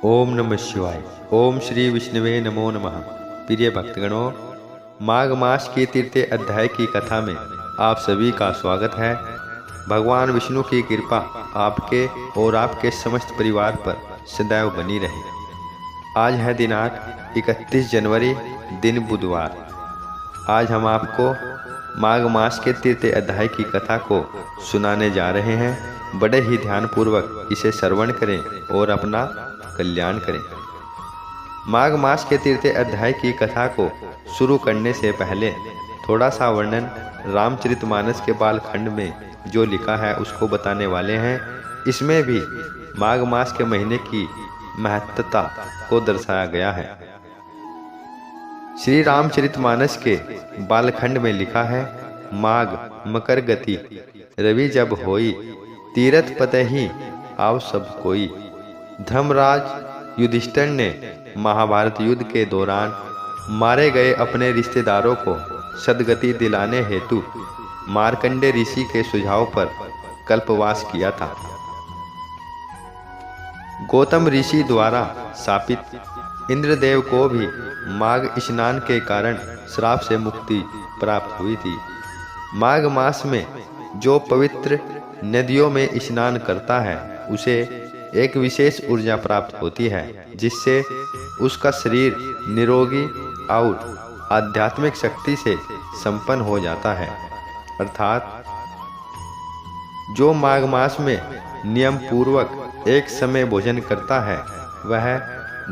ओम नमः शिवाय। ओम श्री विष्णुवे नमो नमः। प्रिय भक्तगणों, माघ मास के तृतीय अध्याय की कथा में आप सभी का स्वागत है। भगवान विष्णु की कृपा आपके और आपके समस्त परिवार पर सदैव बनी रहे। आज है दिनांक 31 जनवरी, दिन बुधवार। आज हम आपको माघ मास के तृतीय अध्याय की कथा को सुनाने जा रहे हैं। बड़े ही ध्यानपूर्वक इसे श्रवण करें और अपना कल्याण करें। माघ मास के तृतीय अध्याय की कथा को शुरू करने से पहले थोड़ा सा वर्णन रामचरितमानस के बालखंड में जो लिखा है उसको बताने वाले हैं। इसमें भी माघ मास के महीने की महत्ता को दर्शाया गया है। श्री रामचरितमानस के बालखंड में लिखा है, माघ मकर गति रवि जब होई, तीरथ पतहि आव सब कोई। धर्मराज युधिष्ठिर ने महाभारत युद्ध के दौरान मारे गए अपने रिश्तेदारों को सद्गति दिलाने हेतु मार्कंडे ऋषि के सुझाव पर कल्पवास किया था। गौतम ऋषि द्वारा शापित इंद्रदेव को भी माघ स्नान के कारण श्राप से मुक्ति प्राप्त हुई थी। माघ मास में जो पवित्र नदियों में स्नान करता है उसे एक विशेष ऊर्जा प्राप्त होती है, जिससे उसका शरीर निरोगी और आध्यात्मिक शक्ति से संपन्न हो जाता है। अर्थात जो माघ मास में नियम पूर्वक एक समय भोजन करता है वह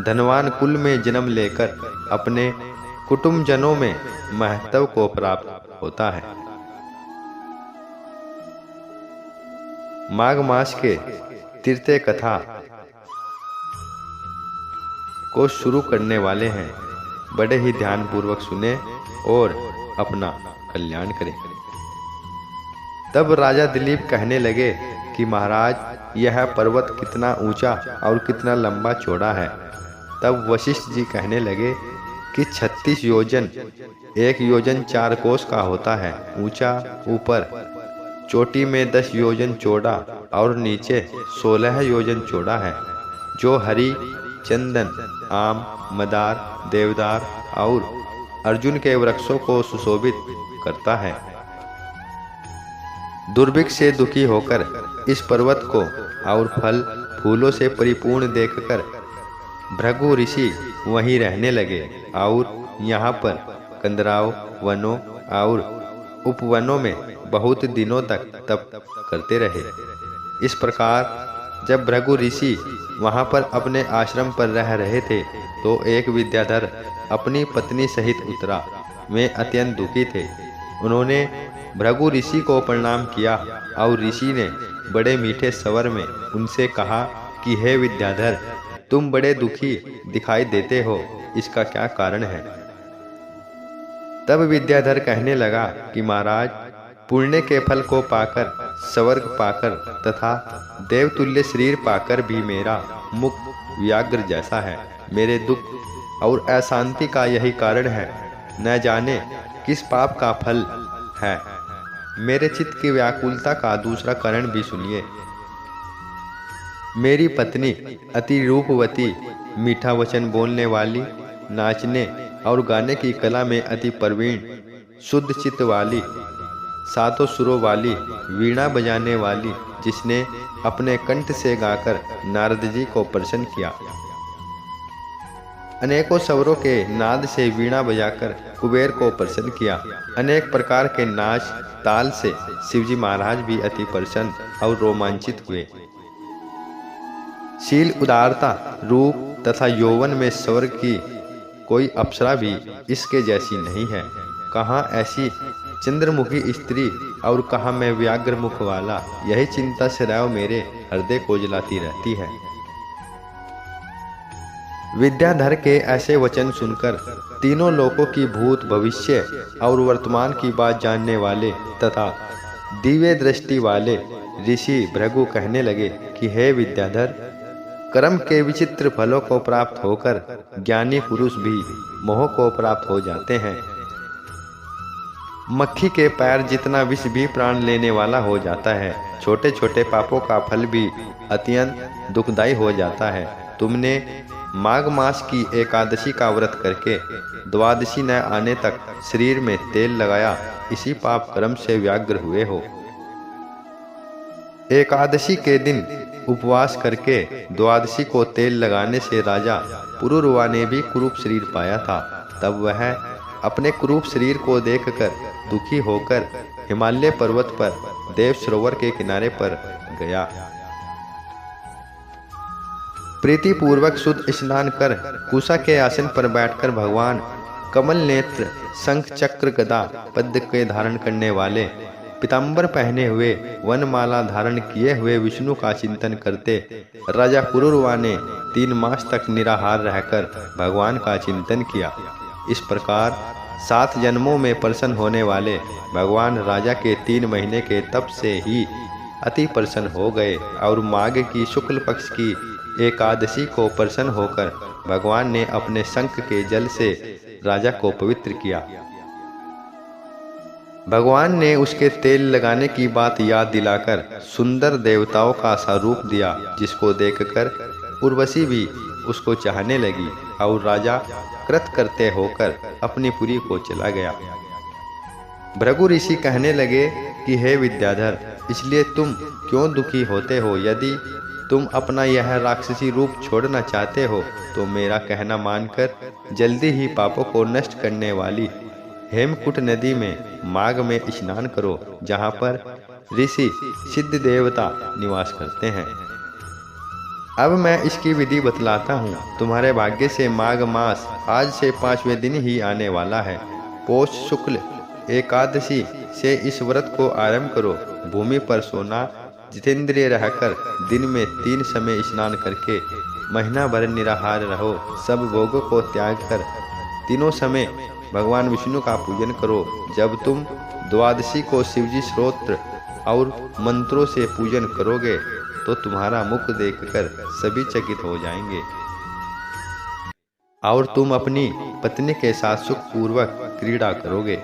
धनवान कुल में जन्म लेकर अपने कुटुंबजनों में महत्व को प्राप्त होता है। माघ मास के तृतीय कथा को शुरू करने वाले हैं। बड़े ही ध्यान पूर्वक सुने और अपना कल्याण करें। तब राजा दिलीप कहने लगे कि महाराज, यह पर्वत कितना ऊंचा और कितना लंबा चौड़ा है। तब वशिष्ठ जी कहने लगे कि 36 योजन, 1 योजन 4 कोस का होता है। ऊंचा ऊपर चोटी में 10 योजन चौड़ा और नीचे 16 योजन चौड़ा है, जो हरी, चंदन, आम, मदार, देवदार और अर्जुन के वृक्षों को सुशोभित करता है। दुर्भिक्ष से दुखी होकर इस पर्वत को और फल फूलों से परिपूर्ण देखकर भृगु ऋषि वहीं रहने लगे और यहाँ पर कंदराव वनों और उपवनों में बहुत दिनों तक तप करते रहे। इस प्रकार जब भृगु ऋषि वहाँ पर अपने आश्रम पर रह रहे थे तो एक विद्याधर अपनी पत्नी सहित उतरा। वे अत्यंत दुखी थे। उन्होंने भृगु ऋषि को प्रणाम किया और ऋषि ने बड़े मीठे स्वर में उनसे कहा कि हे विद्याधर, तुम बड़े दुखी दिखाई देते हो, इसका क्या कारण है? तब विद्याधर कहने लगा कि महाराज, पुण्य के फल को पाकर, स्वर्ग पाकर तथा देवतुल्य शरीर पाकर भी मेरा मुख व्याघ्र जैसा है। मेरे दुख और अशांति का यही कारण है। न जाने किस पाप का फल है। मेरे चित्त की व्याकुलता का दूसरा कारण भी सुनिए। मेरी पत्नी अति रूपवती, मीठा वचन बोलने वाली, नाचने और गाने की कला में अति प्रवीण, शुद्ध चित्त वाली, 7 सुरों वाली, वीणा बजाने वाली, जिसने अपने कंठ से गाकर नारद जी को प्रसन्न किया। अनेकों स्वरों के नाद से वीणा बजाकर कुबेर को प्रसन्न किया। अनेक प्रकार के नाच ताल से शिवजी महाराज भी अति प्रसन्न और रोमांचित हुए। शील, उदारता, रूप तथा यौवन में स्वर्ग की कोई अप्सरा भी इसके जैसी नहीं है। कहाँ ऐसी चंद्रमुखी स्त्री और कहाँ मैं व्याघ्र मुख वाला। यही चिंता सदैव मेरे हृदय को जलाती रहती है। विद्याधर के ऐसे वचन सुनकर तीनों लोकों की भूत, भविष्य और वर्तमान की बात जानने वाले तथा दिव्य दृष्टि वाले ऋषि भृगु कहने लगे कि हे विद्याधर, कर्म के विचित्र फलों को प्राप्त होकर ज्ञानी पुरुष भी मोह को प्राप्त हो जाते हैं। मक्खी के पैर जितना विष भी प्राण लेने वाला हो जाता है। छोटे छोटे पापों का फल भी अत्यंत दुखदायी हो जाता है। तुमने माघ मास की एकादशी का व्रत करके द्वादशी न आने तक शरीर में तेल लगाया, इसी पाप कर्म से व्याग्र हुए हो। एकादशी के दिन उपवास करके द्वादशी को तेल लगाने से राजा पुरुरवा ने भी कुरूप शरीर पाया था। तब वह अपने कुरूप शरीर को देखकर दुखी होकर हिमालय पर्वत पर देव सरोवर के किनारे पर गया। प्रीति पूर्वक शुद्ध स्नान कर कुशा के आसन पर बैठकर भगवान कमल नेत्र, शंख चक्र गदा पद्म के धारण करने वाले, पीताम्बर पहने हुए, वनमाला धारण किए हुए विष्णु का चिंतन करते राजा पुरुरवा ने 3 मास तक निराहार रहकर भगवान का चिंतन किया। इस प्रकार 7 जन्मों में प्रसन्न होने वाले भगवान राजा के 3 महीने के तप से ही अति प्रसन्न हो गए और माघ की शुक्ल पक्ष की एकादशी को प्रसन्न होकर भगवान ने अपने शंख के जल से राजा को पवित्र किया। भगवान ने उसके तेल लगाने की बात याद दिलाकर सुंदर देवताओं का स्वरूप दिया, जिसको देखकर उर्वशी भी उसको चाहने लगी और राजा कृत करते होकर अपनी पुरी को चला गया। भृगु ऋषि कहने लगे कि हे विद्याधर, इसलिए तुम क्यों दुखी होते हो? यदि तुम अपना यह राक्षसी रूप छोड़ना चाहते हो तो मेरा कहना मानकर जल्दी ही पापों को नष्ट करने वाली हेमकूट नदी में माघ में स्नान करो, जहाँ पर ऋषि सिद्ध देवता निवास करते हैं। अब मैं इसकी विधि बतलाता हूँ। तुम्हारे भाग्य से माघ मास आज से 5वें दिन ही आने वाला है। पौष शुक्ल एकादशी से इस व्रत को आरंभ करो। भूमि पर सोना, जितेंद्रिय रहकर दिन में 3 समय स्नान करके महीना भर निराहार रहो। सब भोगों को त्याग कर तीनों समय भगवान विष्णु का पूजन करो। जब तुम द्वादशी को शिवजी स्तोत्र और मंत्रों से पूजन करोगे तो तुम्हारा मुख देखकर सभी चकित हो जाएंगे और तुम अपनी पत्नी के साथ सुख पूर्वक क्रीड़ा करोगे।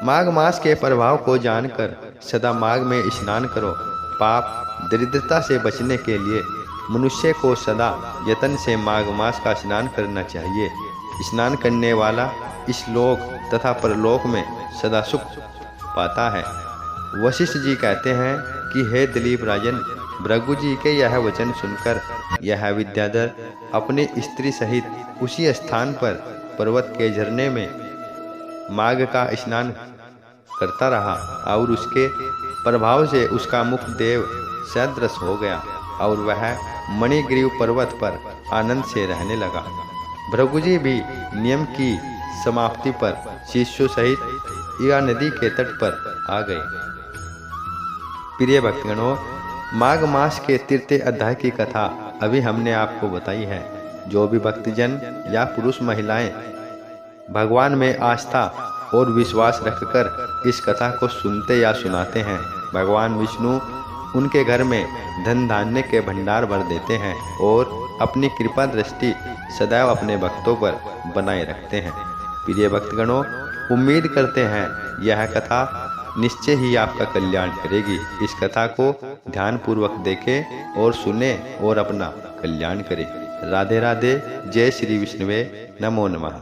माघ मास के प्रभाव को जानकर सदा माघ में स्नान करो। पाप दरिद्रता से बचने के लिए मनुष्य को सदा यत्न से माघ मास का स्नान करना चाहिए। स्नान करने वाला इस लोक तथा परलोक में सदा सुख पाता है। वशिष्ठ जी कहते हैं कि हे दिलीप राजन, भृगु जी के यह वचन सुनकर यह विद्याधर अपनी स्त्री सहित उसी स्थान पर पर्वत के झरने में माघ का स्नान करता रहा और उसके प्रभाव से उसका मुख देव सदृश हो गया और वह मणिग्रीव पर्वत पर आनंद से रहने लगा। भृगु जी भी नियम की समाप्ति पर शिष्यों सहित या नदी के तट पर आ गए। प्रिय भक्तगणों, माघ मास के 3 अध्याय की कथा अभी हमने आपको बताई है। जो भी भक्तजन या पुरुष महिलाएं भगवान में आस्था और विश्वास रखकर इस कथा को सुनते या सुनाते हैं, भगवान विष्णु उनके घर में धन धान्य के भंडार भर देते हैं और अपनी कृपा दृष्टि सदैव अपने भक्तों पर बनाए रखते हैं। प्रिय भक्तगणों, उम्मीद करते हैं यह कथा निश्चय ही आपका कल्याण करेगी। इस कथा को ध्यानपूर्वक देखें और सुने और अपना कल्याण करें। राधे राधे। जय श्री विष्णुवे। नमो नमः।